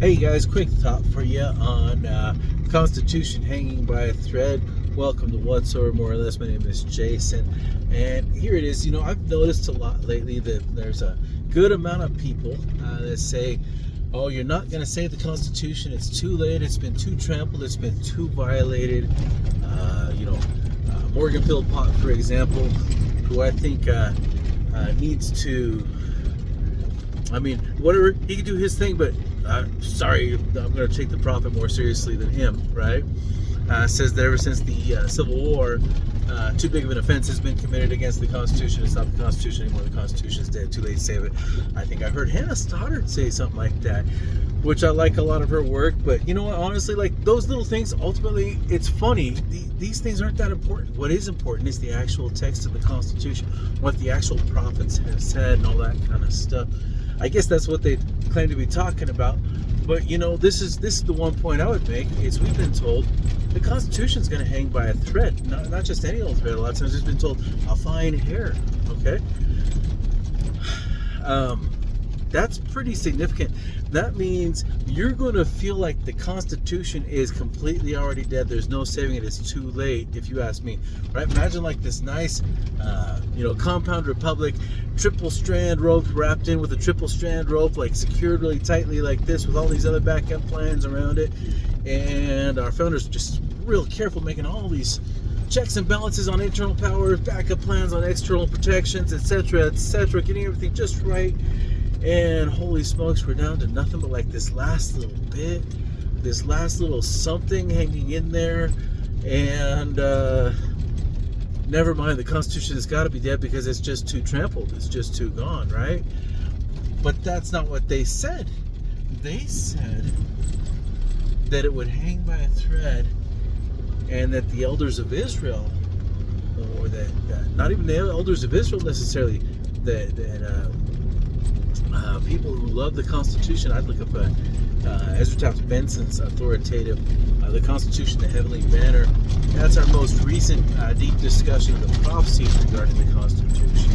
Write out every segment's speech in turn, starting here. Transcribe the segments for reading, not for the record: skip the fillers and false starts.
Hey guys, quick thought for you on Constitution hanging by a thread. Welcome to Whatsoever More or Less. My name is Jason, and here it is. I've noticed a lot lately that there's a good amount of people that say, "Oh, you're not going to save the Constitution. It's too late. It's been too trampled. It's been too violated." Morgan Philpott, for example, who I think needs to. I mean, whatever, he can do his thing, but sorry, I'm going to take the prophet more seriously than him, right? Says that ever since the Civil War, too big of an offense has been committed against the Constitution. It's not the Constitution anymore. The Constitution is dead. Too late to save it. I think I heard Hannah Stoddard say something like that, which I like a lot of her work. But you know what? Honestly, like those little things, ultimately, it's funny. These things aren't that important. What is important is the actual text of the Constitution, what the actual prophets have said, and all that kind of stuff. I guess that's what they claim to be talking about. But this is the one point I would make is we've been told the Constitution's going to hang by a thread, not just any old thread. A lot of times it's been told a fine hair. Okay, that's pretty significant. That means you're going to feel like the Constitution is completely already dead. There's no saving it. It's too late, if you ask me. Right? Imagine like this nice, compound republic, triple strand rope wrapped in with a triple strand rope, like secured really tightly like this, with all these other backup plans around it. And our founders are just real careful making all these checks and balances on internal powers, backup plans on external protections, etc., getting everything just right. And holy smokes, we're down to nothing but like this last little bit, this last little something hanging in there. And never mind, the Constitution has got to be dead because it's just too trampled. It's just too gone, right? But that's not what they said. They said that it would hang by a thread, and that the elders of Israel, or that not even the elders of Israel necessarily, that people who love the Constitution. I'd look up Ezra Taft Benson's authoritative The Constitution, the Heavenly Banner. That's our most recent deep discussion of the prophecies regarding the Constitution.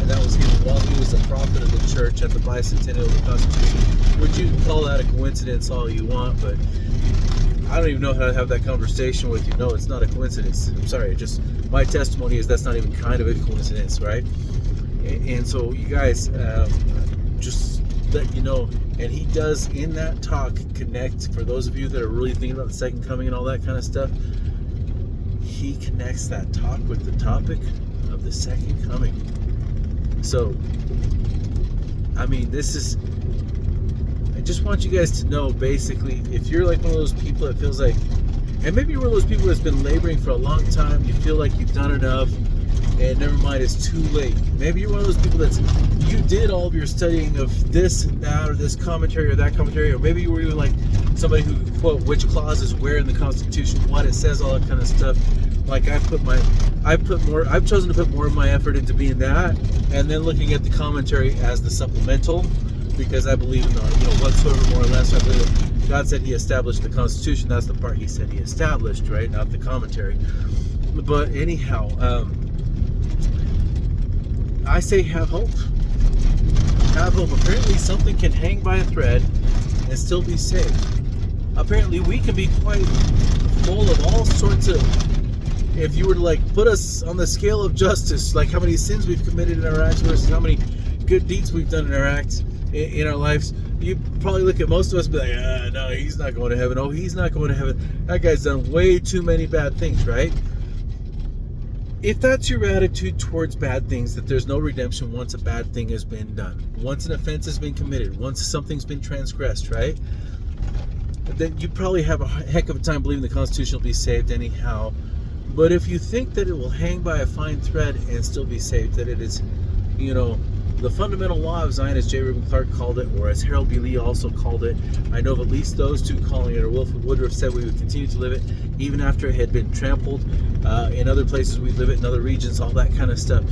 That was given while he was a prophet of the church at the bicentennial of the Constitution. Would you call that a coincidence all you want, but I don't even know how to have that conversation with you. No, it's not a coincidence. I'm sorry, just my testimony is that's not even kind of a coincidence, right? And so you guys, just let you know, and he does in that talk connect, for those of you that are really thinking about the second coming and all that kind of stuff, he connects that talk with the topic of the second coming. So, I mean, I just want you guys to know, basically, if you're like one of those people that feels like, and maybe you're one of those people that's been laboring for a long time, you feel like you've done enough, and never mind, it's too late. Maybe you're one of those people you did all of your studying of this and that, or this commentary or that commentary, or maybe you were even like somebody who could quote which clause is where in the Constitution, what it says, all that kind of stuff. Like I've chosen to put more of my effort into being that, and then looking at the commentary as the supplemental, because I believe in whatsoever more or less. I believe that God said He established the Constitution. That's the part He said He established, right? Not the commentary. But anyhow, I say have hope. Have hope. Apparently something can hang by a thread and still be saved. Apparently we can be quite full of all sorts of, if you were to put us on the scale of justice, like how many sins we've committed in our acts versus how many good deeds we've done in our acts, in our lives, you probably look at most of us and be like, no, he's not going to heaven. Oh, he's not going to heaven. That guy's done way too many bad things, right? If that's your attitude towards bad things, that there's no redemption once a bad thing has been done, once an offense has been committed, once something's been transgressed, right? Then you probably have a heck of a time believing the Constitution will be saved anyhow. But if you think that it will hang by a fine thread and still be saved, that it is, the fundamental law of Zion, as J. Reuben Clark called it, or as Harold B. Lee also called it, I know of at least those two calling it, or Wilford Woodruff said we would continue to live it even after it had been trampled. In other places we live it, in other regions, all that kind of stuff.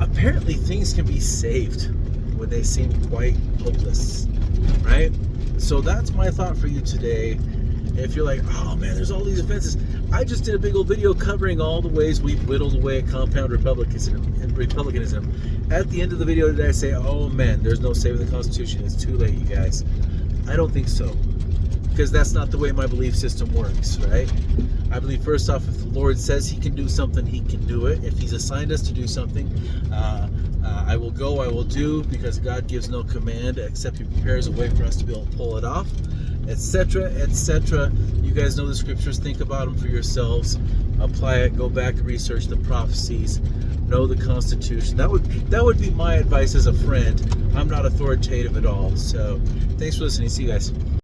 Apparently things can be saved when they seem quite hopeless, right? So that's my thought for you today. If you're like, oh man, there's all these offenses. I just did a big old video covering all the ways we've whittled away at compound republicanism. And Republicanism. At the end of the video, did I say, oh man, there's no saving the Constitution, it's too late, you guys? I don't think so, because that's not the way my belief system works, right? I believe, first off, if the Lord says he can do something, he can do it. If he's assigned us to do something, I will go, I will do, because God gives no command except he prepares a way for us to be able to pull it off, etc., etc. You guys know the scriptures. Think about them for yourselves. Apply it. Go back and research the prophecies. Know the Constitution. That would be my advice as a friend. I'm not authoritative at all. So thanks for listening. See you guys.